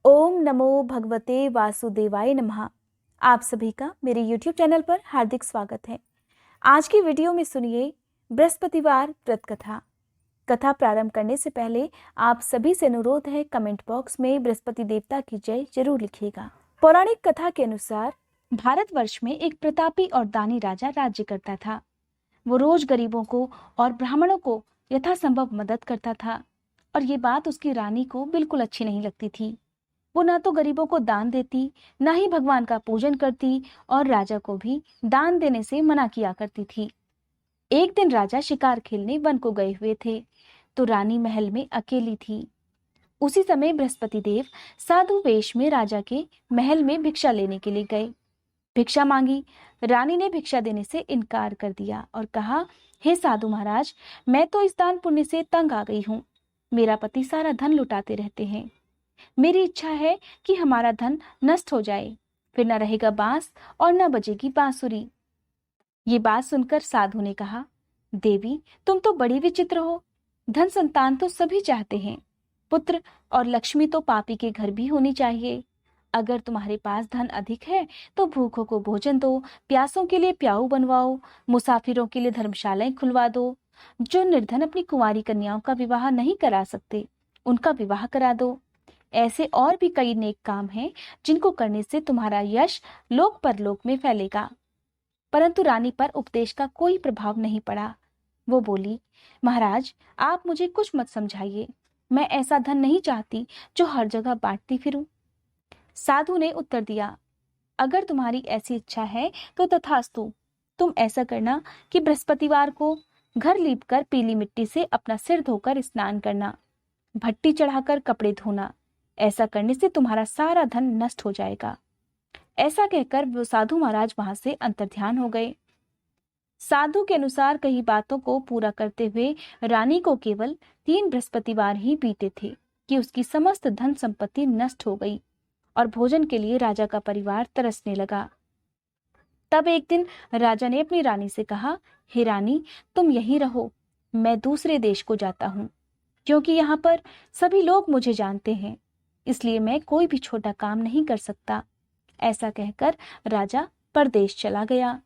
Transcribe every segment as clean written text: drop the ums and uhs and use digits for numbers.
ओम नमो भगवते वासुदेवाय नमः। आप सभी का मेरे YouTube चैनल पर हार्दिक स्वागत है। आज की वीडियो में सुनिए बृहस्पतिवार व्रत कथा। कथा प्रारंभ करने से पहले आप सभी से अनुरोध है, कमेंट बॉक्स में बृहस्पति देवता की जय जरूर लिखिएगा। पौराणिक कथा के अनुसार भारतवर्ष में एक प्रतापी और दानी राजा राज्य करता था। वो रोज गरीबों को और ब्राह्मणों को यथासंभव मदद करता था और ये बात उसकी रानी को बिल्कुल अच्छी नहीं लगती थी। वो ना तो गरीबों को दान देती, ना ही भगवान का पूजन करती और राजा को भी दान देने से मना किया करती थी। एक दिन राजा शिकार खेलने वन को गए हुए थे, तो रानी महल में अकेली थी। उसी समय बृहस्पति देव साधु वेश में राजा के महल में भिक्षा लेने के लिए गए। भिक्षा मांगी। रानी ने भिक्षा देने से इनकार कर दिया और कहा, हे साधु महाराज, मैं तो इस दान पुण्य से तंग आ गई हूँ। मेरा पति सारा धन लुटाते रहते हैं। मेरी इच्छा है कि हमारा धन नष्ट हो जाए, फिर न रहेगा बांस और न बजेगी बांसुरी। ये बात सुनकर साधु ने कहा, देवी, तुम तो बड़ी विचित्र हो। धन संतान तो सभी चाहते हैं, पुत्र और लक्ष्मी तो पापी के घर भी होनी चाहिए। अगर तुम्हारे पास धन अधिक है तो भूखों को भोजन दो, प्यासों के लिए प्याऊ बनवाओ, मुसाफिरों के लिए धर्मशालाएं खुलवा दो। जो निर्धन अपनी कुंवारी कन्याओं का विवाह नहीं करा सकते, उनका विवाह करा दो। ऐसे और भी कई नेक काम हैं जिनको करने से तुम्हारा यश लोक परलोक में फैलेगा। परंतु रानी पर उपदेश का कोई प्रभाव नहीं पड़ा। वो बोली, महाराज, आप मुझे कुछ मत समझाइए। मैं ऐसा धन नहीं चाहती जो हर जगह बांटती फिरूं। साधु ने उत्तर दिया, अगर तुम्हारी ऐसी इच्छा है तो तथास्तु। तुम ऐसा करना कि बृहस्पतिवार को घर लीपकर पीली मिट्टी से अपना सिर धोकर स्नान करना, भट्टी चढ़ाकर कपड़े धोना। ऐसा करने से तुम्हारा सारा धन नष्ट हो जाएगा। ऐसा कहकर वो साधु महाराज वहां से अंतर्ध्यान हो गए। साधु के अनुसार कई बातों को पूरा करते हुए रानी को केवल 3 बृहस्पतिवार ही बीते थे कि उसकी समस्त धन संपत्ति नष्ट हो गई और भोजन के लिए राजा का परिवार तरसने लगा। तब एक दिन राजा ने अपनी रानी से कहा, हे रानी, तुम यहीं रहो, मैं दूसरे देश को जाता हूँ, क्योंकि यहाँ पर सभी लोग मुझे जानते हैं, इसलिए मैं कोई भी छोटा काम नहीं कर सकता। ऐसा कहकर राजा परदेश चला गया।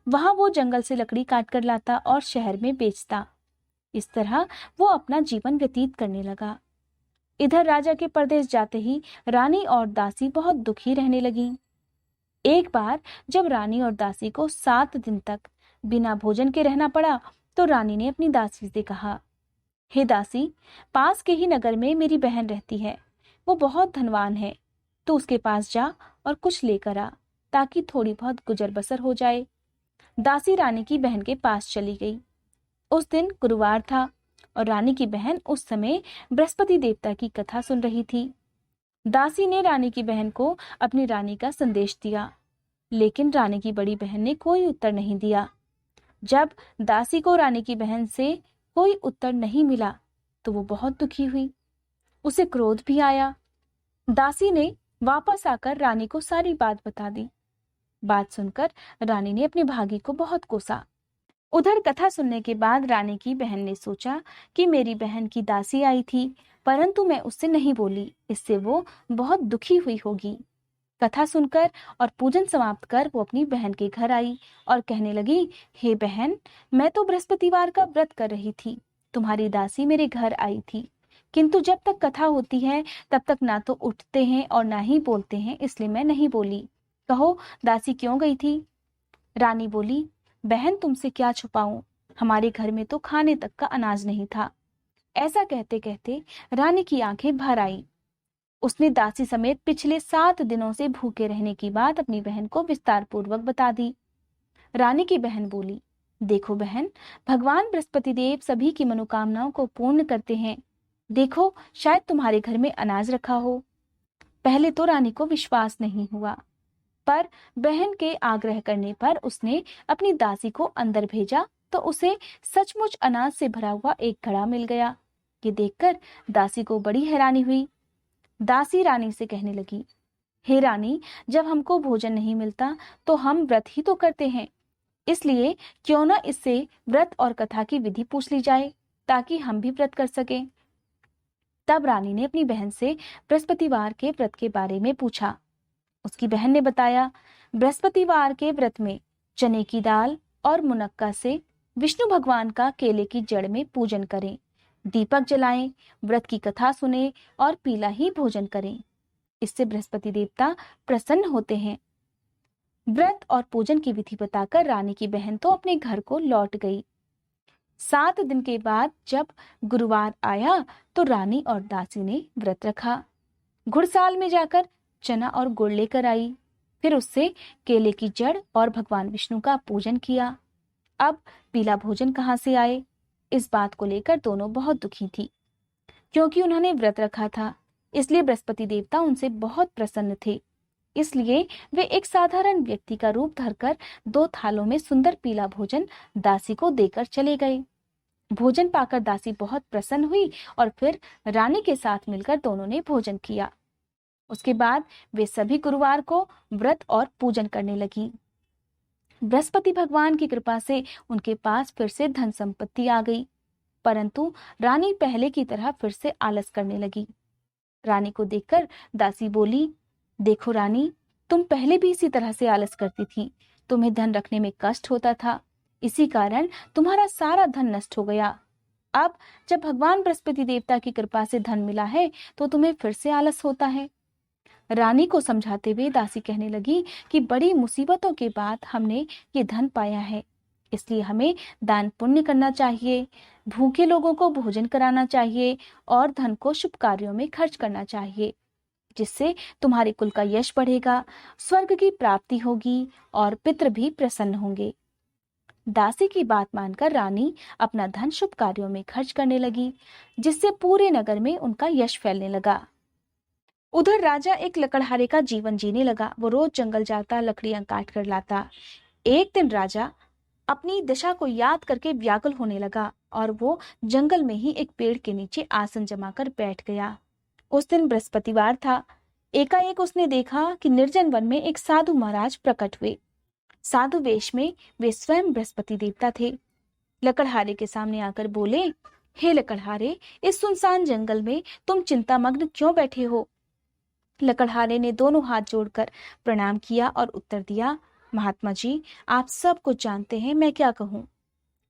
वहां वो जंगल से लकड़ी काट कर लाता और शहर में बेचता। इस तरह वो अपना जीवन व्यतीत करने लगा। इधर राजा के परदेश जाते ही रानी और दासी बहुत दुखी रहने लगी। एक बार जब रानी और दासी को 7 दिन तक बिना भोजन के रहना पड़ा, तो रानी ने अपनी दासी से कहा, हे दासी, पास के ही नगर में मेरी बहन रहती है। वो बहुत धनवान है। तो उसके पास जा और कुछ लेकर आ, ताकि थोड़ी बहुत गुजर बसर हो जाए। दासी रानी की बहन के पास चली गई। उस दिन गुरुवार था और रानी की बहन उस समय बृहस्पति देवता की कथा सुन रही थी। दासी ने रानी की बहन को अपनी रानी का संदेश दिया, लेकिन रानी की बड़ी बहन ने कोई उत्तर नहीं दिया। जब दासी को रानी की बहन से कोई उत्तर नहीं मिला तो वो बहुत दुखी हुई। उसे क्रोध भी आया। दासी ने वापस आकर रानी को सारी बात बता दी। बात सुनकर रानी ने अपनी भागी को बहुत कोसा। उधर कथा सुनने के बाद रानी की बहन ने सोचा कि मेरी बहन की दासी आई थी, परंतु मैं उससे नहीं बोली, इससे वो बहुत दुखी हुई होगी। कथा सुनकर और पूजन समाप्त कर वो अपनी बहन के घर आई और कहने लगी, हे बहन, मैं तो बृहस्पतिवार का व्रत कर रही थी। तुम्हारी दासी मेरे घर आई थी, किंतु जब तक कथा होती है तब तक ना तो उठते हैं और ना ही बोलते हैं, इसलिए मैं नहीं बोली। कहो, दासी क्यों गई थी? रानी बोली, बहन, तुमसे क्या छुपाऊं, हमारे घर में तो खाने तक का अनाज नहीं था। ऐसा कहते कहते रानी की आंखें भर आई। उसने दासी समेत पिछले 7 दिनों से भूखे रहने की बात अपनी बहन को विस्तार पूर्वक बता दी। रानी की बहन बोली, देखो बहन, भगवान बृहस्पति देव सभी की मनोकामनाओं को पूर्ण करते हैं। देखो, शायद तुम्हारे घर में अनाज रखा हो। पहले तो रानी को विश्वास नहीं हुआ, पर बहन के आग्रह करने पर उसने अपनी दासी को अंदर भेजा तो उसे सचमुच अनाज से भरा हुआ एक घड़ा मिल गया। ये देखकर दासी को बड़ी हैरानी हुई। दासी रानी से कहने लगी, हे रानी, जब हमको भोजन नहीं मिलता तो हम व्रत ही तो करते हैं, इसलिए क्यों न इससे व्रत और कथा की विधि पूछ ली जाए, ताकि हम भी व्रत कर सकें। तब रानी ने अपनी बहन से बृहस्पतिवार के व्रत के बारे में पूछा। उसकी बहन ने बताया, बृहस्पतिवार के व्रत में चने की दाल और मुनक्का से विष्णु भगवान का केले की जड़ में पूजन करें, दीपक जलाएं, व्रत की कथा सुने और पीला ही भोजन करें। इससे बृहस्पति देवता प्रसन्न होते हैं। व्रत और पूजन की विधि बताकर रानी की बहन तो अपने घर को लौट गई। 7 दिन के बाद जब गुरुवार आया तो रानी और दासी ने व्रत रखा। घुड़साल में जाकर चना और गुड़ लेकर आई, फिर उससे केले की जड़ और भगवान विष्णु का पूजन किया। अब पीला भोजन कहाँ से आए, इस बात को लेकर दोनों बहुत दुखी थी। क्योंकि उन्होंने व्रत रखा था, इसलिए बृहस्पति देवता उनसे बहुत प्रसन्न थे। इसलिए वे एक साधारण व्यक्ति का रूप धरकर 2 थालों में सुंदर पीला भोजन दासी को देकर चले गए। भोजन पाकर दासी बहुत प्रसन्न हुई और फिर रानी के साथ मिलकर दोनों ने भोजन किया। उसके बाद वे सभी गुरुवार को व्रत और पूजन करने लगी। बृहस्पति भगवान की कृपा से उनके पास फिर से धन संपत्ति आ गई, परंतु रानी पहले की तरह फिर से आलस करने लगी। रानी को देखकर दासी बोली, देखो रानी, तुम पहले भी इसी तरह से आलस करती थी। तुम्हें धन रखने में कष्ट होता था, इसी कारण तुम्हारा सारा धन नष्ट हो गया। अब जब भगवान बृहस्पति देवता की कृपा से धन मिला है तो तुम्हें फिर से आलस होता है। रानी को समझाते हुए दासी कहने लगी कि बड़ी मुसीबतों के बाद हमने ये धन पाया है, इसलिए हमें दान पुण्य करना चाहिए, भूखे लोगों को भोजन कराना चाहिए और धन को शुभ कार्यों में खर्च करना चाहिए, जिससे तुम्हारे कुल का यश बढ़ेगा, स्वर्ग की प्राप्ति होगी और पितृ भी प्रसन्न होंगे। दासी की बात मानकर रानी अपना धन शुभ कार्यों में खर्च करने लगी, जिससे पूरे नगर में उनका यश फैलने लगा। उधर राजा एक लकड़हारे का जीवन जीने लगा। वो रोज जंगल जाता, लकड़ियां काट कर लाता। एक दिन राजा अपनी दशा को याद करके व्याकुल होने लगा और वो जंगल में ही एक पेड़ के नीचे आसन जमाकर बैठ गया। उस दिन बृहस्पतिवार था। एकाएक उसने देखा कि निर्जन वन में एक साधु महाराज प्रकट हुए। साधु वेश में वे स्वयं बृहस्पति देवता थे। लकड़हारे के सामने आकर बोले, हे लकड़हारे, इस सुनसान जंगल में तुम चिंतामग्न क्यों बैठे हो? लकड़हारे ने दोनों हाथ जोड़कर प्रणाम किया और उत्तर दिया, महात्मा जी, आप सब कुछ जानते हैं, मैं क्या कहूँ।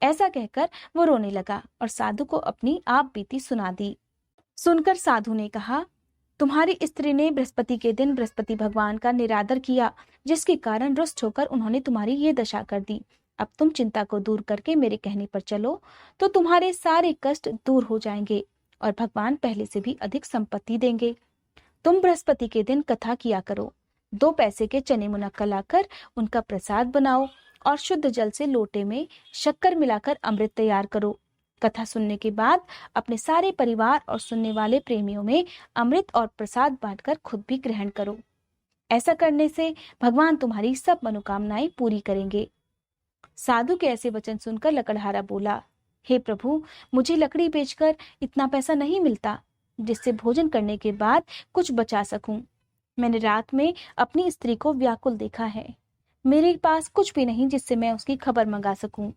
ऐसा कहकर वो रोने लगा और साधु को अपनी आप बीती सुना दी। सुनकर साधु ने कहा, तुम्हारी स्त्री ने बृहस्पति के दिन बृहस्पति भगवान का निरादर किया, जिसके कारण रुष्ट होकर उन्होंने तुम्हारी ये दशा कर दी। अब तुम चिंता को दूर करके मेरे कहने पर चलो तो तुम्हारे सारे कष्ट दूर हो जाएंगे और भगवान पहले से भी अधिक संपत्ति देंगे। तुम बृहस्पति के दिन कथा किया करो। 2 पैसे के चने मुनक्का लाकर उनका प्रसाद बनाओ और शुद्ध जल से लोटे में शक्कर मिलाकर अमृत तैयार करो। कथा सुनने के बाद अपने सारे परिवार और सुनने वाले प्रेमियों में अमृत और प्रसाद बांटकर खुद भी ग्रहण करो। ऐसा करने से भगवान तुम्हारी सब मनोकामनाएं पूरी करेंगे। साधु के ऐसे वचन सुनकर लकड़हारा बोला, हे प्रभु, मुझे लकड़ी बेचकर इतना पैसा नहीं मिलता जिससे भोजन करने के बाद कुछ बचा सकूं। मैंने रात में अपनी स्त्री को व्याकुल देखा है। मेरे पास कुछ भी नहीं जिससे मैं उसकी खबर मंगा सकूं।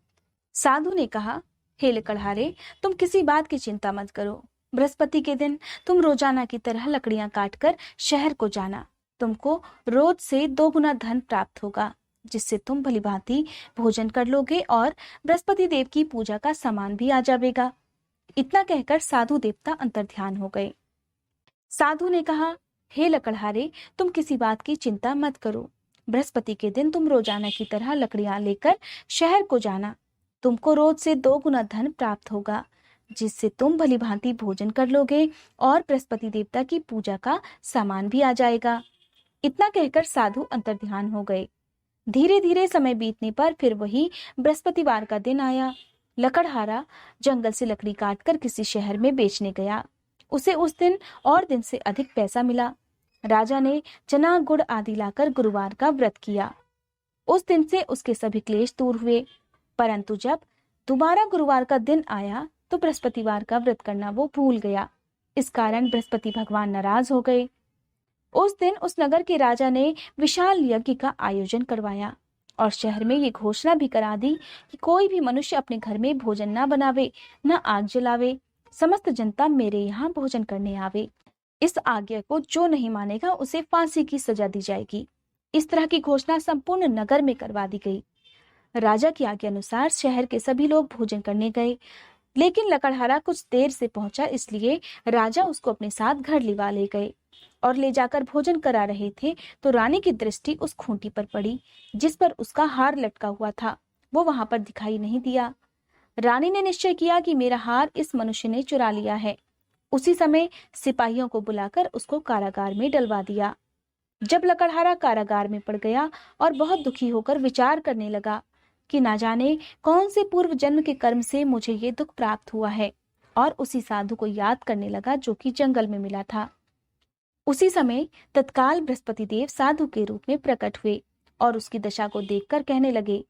साधु ने कहा, हे लकड़हारे, तुम किसी बात की चिंता मत करो। बृहस्पति के दिन तुम रोजाना की तरह लकड़ियां काटकर शहर को जाना। तुमको रोज से 2 गुना धन प्राप्त होगा, जिससे तुम भलीभांति भोजन कर लोगे और बृहस्पति देव की पूजा का सामान भी आ जाएगा। इतना कहकर साधु देवता अंतर्ध्यान हो गए। साधु ने कहा, हे लकड़हारे, तुम किसी बात की चिंता मत करो। बृहस्पति के दिन तुम रोजाना की तरह लकड़ियां लेकर शहर को जाना। तुमको रोज से 2 गुना धन प्राप्त होगा, जिससे तुम भलीभांति भोजन कर लोगे और बृहस्पति देवता की पूजा का सामान भी आ जाएगा। इतना कहकर साधु अंतर्ध्यान हो गए। धीरे धीरे समय बीतने पर फिर वही बृहस्पतिवार का दिन आया। लकड़हारा जंगल से लकड़ी काटकर किसी शहर में बेचने गया। उसे उस दिन और दिन से अधिक पैसा मिला। राजा ने चना गुड़ आदि लाकर गुरुवार का व्रत किया। उस दिन से उसके सभी क्लेश दूर हुए। परंतु जब दोबारा गुरुवार का दिन आया तो बृहस्पतिवार का व्रत करना वो भूल गया। इस कारण बृहस्पति भगवान नाराज हो गए। उस दिन उस नगर के राजा ने विशाल यज्ञ का आयोजन करवाया और शहर में ये घोषणा भी करा दी कि कोई भी मनुष्य अपने घर में भोजन न बनावे, न आग जलावे समस्त जनता मेरे यहाँ भोजन करने आवे। इस आज्ञा को जो नहीं मानेगा उसे फांसी की सजा दी जाएगी। इस तरह की घोषणा संपूर्ण नगर में करवा दी गई। राजा की आज्ञा अनुसार शहर के सभी लोग भोजन करने गए, लेकिन लकड़हारा कुछ देर से पहुंचा, इसलिए राजा उसको अपने साथ घर लिवा ले गए और ले जाकर भोजन करा रहे थे तो रानी की दृष्टि उस खूंटी पर पड़ी जिस पर उसका हार लटका हुआ था। वो वहां पर दिखाई नहीं दिया। रानी ने निश्चय किया कि मेरा हार इस मनुष्य ने चुरा लिया है। उसी समय सिपाहियों को बुलाकर उसको कारागार में डलवा दिया। जब लकड़हारा कारागार में पड़ गया और बहुत दुखी होकर विचार करने लगा कि ना जाने कौन से पूर्व जन्म के कर्म से मुझे ये दुख प्राप्त हुआ है, और उसी साधु को याद करने लगा जो कि जंगल में मिला था। उसी समय तत्काल बृहस्पति देव साधु के रूप में प्रकट हुए और उसकी दशा को देखकर कहने लगे,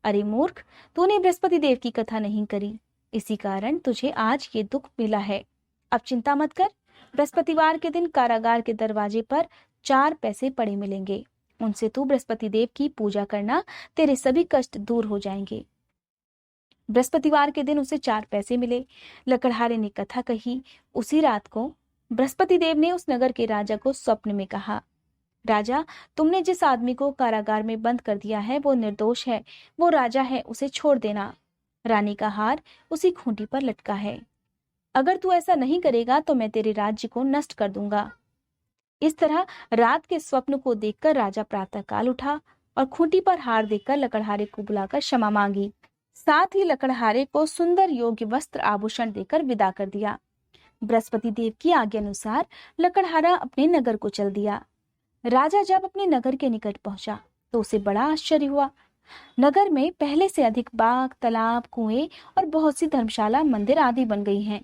अरे मूर्ख, तूने बृहस्पति देव की कथा नहीं करी, इसी कारण तुझे आज ये दुख मिला है। अब चिंता मत कर, बृहस्पतिवार के दिन कारागार के दरवाजे पर 4 पैसे पड़े मिलेंगे। उनसे तू बृहस्पति देव की पूजा करना, तेरे सभी कष्ट दूर हो जाएंगे। बृहस्पतिवार के दिन उसे 4 पैसे मिले। लकड़हारे ने कथा कही। उसी रात को बृहस्पति देव ने उस नगर के राजा को स्वप्न में कहा, राजा, तुमने जिस आदमी को कारागार में बंद कर दिया है वो निर्दोष है, वो राजा है, उसे छोड़ देना। रानी का हार उसी खूंटी पर लटका है। अगर तू ऐसा नहीं करेगा तो मैं तेरे राज्य को नष्ट कर दूंगा। इस तरह रात के स्वप्न को देखकर राजा प्रातःकाल उठा और खूंटी पर हार देखकर लकड़हारे को बुलाकर क्षमा मांगी। साथ ही लकड़हारे को सुंदर योग्य वस्त्र आभूषण देकर विदा कर दिया। बृहस्पति देव की आज्ञा अनुसार लकड़हारा अपने नगर को चल दिया। राजा जब अपने नगर के निकट पहुंचा तो उसे बड़ा आश्चर्य हुआ। नगर में पहले से अधिक बाग, तालाब, कुएं और बहुत सी धर्मशाला, मंदिर आदि बन गई हैं।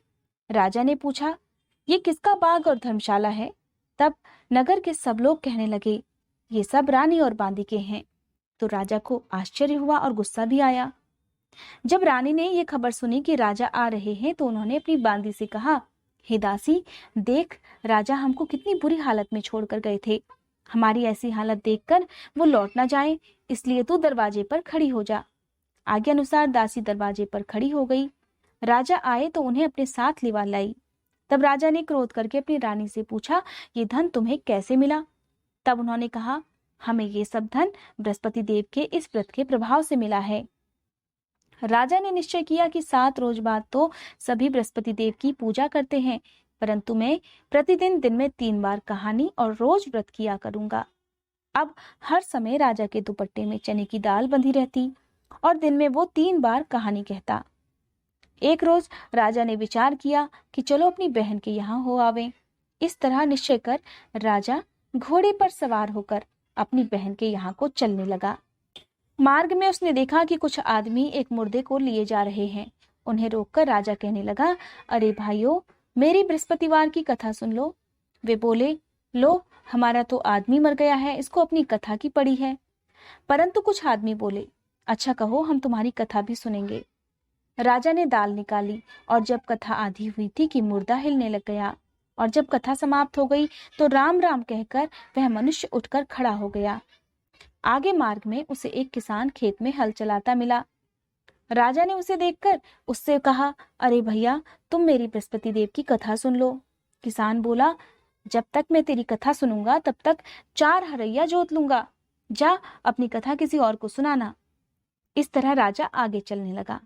राजा ने पूछा, ये किसका बाग और धर्मशाला है? तब नगर के सब लोग कहने लगे, ये सब रानी और बांदी के हैं। तो राजा को आश्चर्य हुआ और गुस्सा भी आया। जब रानी ने ये खबर सुनी कि राजा आ रहे हैं तो उन्होंने अपनी बांदी से कहा, हे दासी, देख, राजा हमको कितनी बुरी हालत में छोड़कर गए थे। हमारी ऐसी हालत देखकर वो लौट ना जाए, इसलिए तू दरवाजे पर खड़ी हो जा। आज्ञा अनुसार दासी दरवाजे पर खड़ी हो गई। राजा आए तो उन्हें अपने साथ लिवा लाई। तब राजा ने क्रोध करके अपनी रानी से पूछा, ये धन तुम्हें कैसे मिला? तब उन्होंने कहा, हमें ये सब धन बृहस्पति देव के इस व्रत के प्रभाव से मिला है। राजा ने निश्चय किया कि 7 रोज बाद तो सभी बृहस्पति देव की पूजा करते हैं, परंतु मैं प्रतिदिन दिन में 3 बार कहानी और रोज व्रत किया करूंगा। अब हर समय राजा के दुपट्टे में चने की दाल बंधी रहती और दिन में वो 3 बार कहानी कहता। एक रोज राजा ने विचार किया कि चलो अपनी बहन के यहाँ हो आवे। इस तरह निश्चय कर राजा घोड़े पर सवार होकर अपनी बहन के यहाँ को चलने लगा। मार्ग में उसने देखा कि कुछ आदमी एक मुर्दे को लिए जा रहे हैं। उन्हें रोककर राजा कहने लगा, अरे भाइयों, मेरी बृहस्पतिवार की कथा सुन लो। वे बोले, लो, हमारा तो आदमी मर गया है, इसको अपनी कथा की पड़ी है। परंतु कुछ आदमी बोले, अच्छा कहो, हम तुम्हारी कथा भी सुनेंगे। राजा ने दाल निकाली और जब कथा आधी हुई थी कि मुर्दा हिलने लग गया, और जब कथा समाप्त हो गई तो राम राम कहकर वह मनुष्य उठकर खड़ा हो गया। आगे मार्ग में उसे एक किसान खेत में हल चलाता मिला। राजा ने उसे देखकर उससे कहा, अरे भैया, तुम मेरी बृहस्पति देव की कथा सुन लो। किसान बोला, जब तक मैं तेरी कथा सुनूंगा तब तक 4 हरैया जोत लूंगा। जा अपनी कथा किसी और को सुनाना। इस तरह राजा आगे चलने लगा।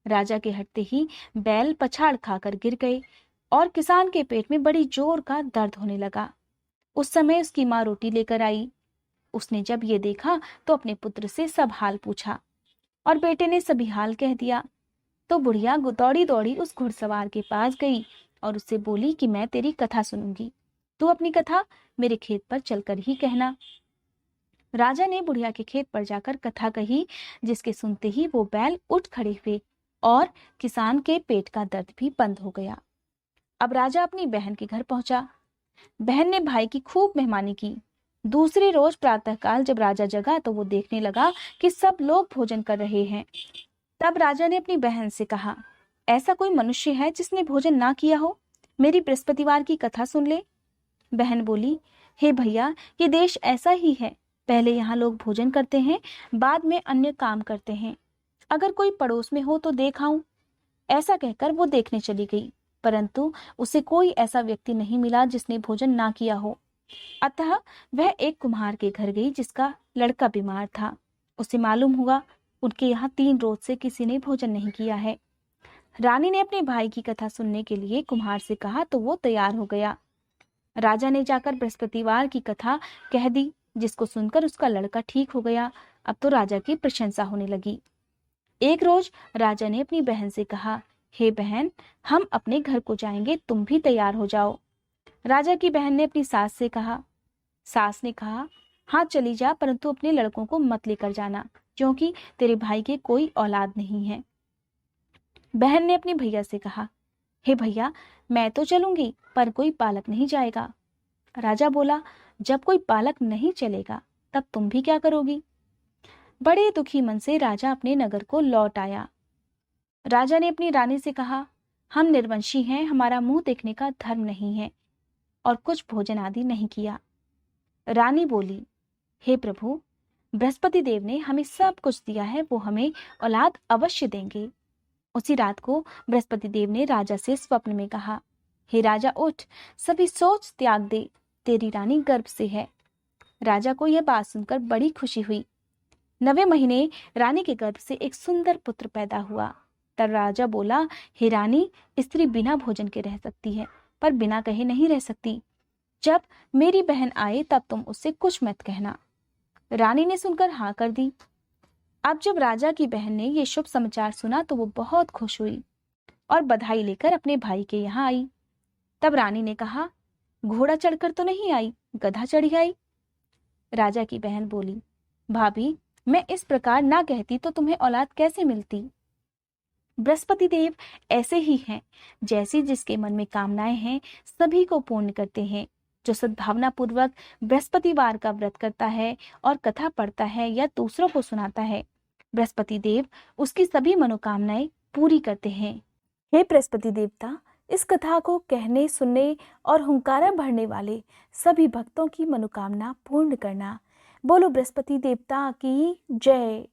राजा के हटते ही बैल पछाड़ खाकर गिर गए और किसान के पेट में बड़ी जोर का दर्द होने लगा। उस समय उसकी माँ रोटी लेकर आई। उसने जब ये देखा तो अपने पुत्र से सब हाल पूछा और बेटे ने सभी हाल कह दिया। तो बुढ़िया दौड़ी दौड़ी उस घुड़सवार के पास गई और उससे बोली कि मैं तेरी कथा सुनूंगी, तू अपनी कथा मेरे खेत पर चलकर ही कहना। राजा ने बुढ़िया के खेत पर जाकर कथा कही, जिसके सुनते ही वो बैल उठ खड़े हुए और किसान के पेट का दर्द भी बंद हो गया। अब राजा अपनी बहन के घर पहुंचा। बहन ने भाई की खूब मेहमानी की। दूसरी रोज प्रातःकाल जब राजा जगा तो वो देखने लगा कि सब लोग भोजन कर रहे हैं। तब राजा ने अपनी बहन से कहा, ऐसा कोई मनुष्य है जिसने भोजन ना किया हो? मेरी बृहस्पतिवार की कथा सुन ले। बहन बोली, हे भैया, ये देश ऐसा ही है। पहले यहाँ लोग भोजन करते हैं, बाद में अन्य काम करते हैं। अगर कोई पड़ोस में हो तो देख आऊं। ऐसा कहकर वो देखने चली गई। परंतु उसे कोई ऐसा व्यक्ति नहीं मिला जिसने भोजन ना किया हो। अतः वह एक कुम्हार के घर गई जिसका लड़का बीमार था। उसे मालूम हुआ उनके यहाँ 3 रोज से किसी ने भोजन नहीं किया है। रानी ने अपने भाई की कथा सुनने के लिए कुम्हार से कहा तो वो तैयार हो गया। राजा ने जाकर बृहस्पतिवार की कथा कह दी, जिसको सुनकर उसका लड़का ठीक हो गया। अब तो राजा की प्रशंसा होने लगी। एक रोज राजा ने अपनी बहन से कहा, हे बहन, हम अपने घर को जाएंगे, तुम भी तैयार हो जाओ। राजा की बहन ने अपनी सास से कहा। सास ने कहा, हाँ चली जा, परंतु अपने लड़कों को मत लेकर जाना, क्योंकि तेरे भाई के कोई औलाद नहीं है। बहन ने अपने भैया से कहा, हे भैया, मैं तो चलूंगी, पर कोई बालक नहीं जाएगा। राजा बोला, जब कोई बालक नहीं चलेगा तब तुम भी क्या करोगी? बड़े दुखी मन से राजा अपने नगर को लौट आया। राजा ने अपनी रानी से कहा, हम निर्वंशी हैं, हमारा मुंह देखने का धर्म नहीं है, और कुछ भोजन आदि नहीं किया। रानी बोली, हे प्रभु, बृहस्पति देव ने हमें सब कुछ दिया है, वो हमें औलाद अवश्य देंगे। उसी रात को बृहस्पति देव ने राजा से स्वप्न में कहा, हे राजा उठ, सभी सोच त्याग दे, तेरी रानी गर्भ से है। राजा को यह बात सुनकर बड़ी खुशी हुई। 9वें महीने रानी के गर्भ से एक सुंदर पुत्र पैदा हुआ। तब राजा बोला, हे रानी, स्त्री बिना भोजन के रह सकती है, पर बिना कहे नहीं रह सकती। जब मेरी बहन आए तब तुम उससे कुछ मत कहना। रानी ने सुनकर हाँ कर दी। अब जब राजा की बहन ने ये शुभ समाचार सुना तो वो बहुत खुश हुई और बधाई लेकर अपने भाई के यहाँ आई। तब रानी ने कहा, घोड़ा चढ़कर तो नहीं आई, गधा चढ़ी आई। राजा की बहन बोली, भाभी, मैं इस प्रकार ना कहती तो तुम्हें औलाद कैसे मिलती? बृहस्पति देव ऐसे ही हैं, जैसी जिसके मन में कामनाएं हैं सभी को पूर्ण करते हैं। जो सद्भावना पूर्वक बृहस्पतिवार का व्रत करता है और कथा पढ़ता है या दूसरों को सुनाता है, बृहस्पति देव उसकी सभी मनोकामनाएं पूरी करते हैं। हे बृहस्पति देवता, इस कथा को कहने, सुनने और हुंकारा भरने वाले सभी भक्तों की मनोकामना पूर्ण करना। बोलो बृहस्पति देवता की जय।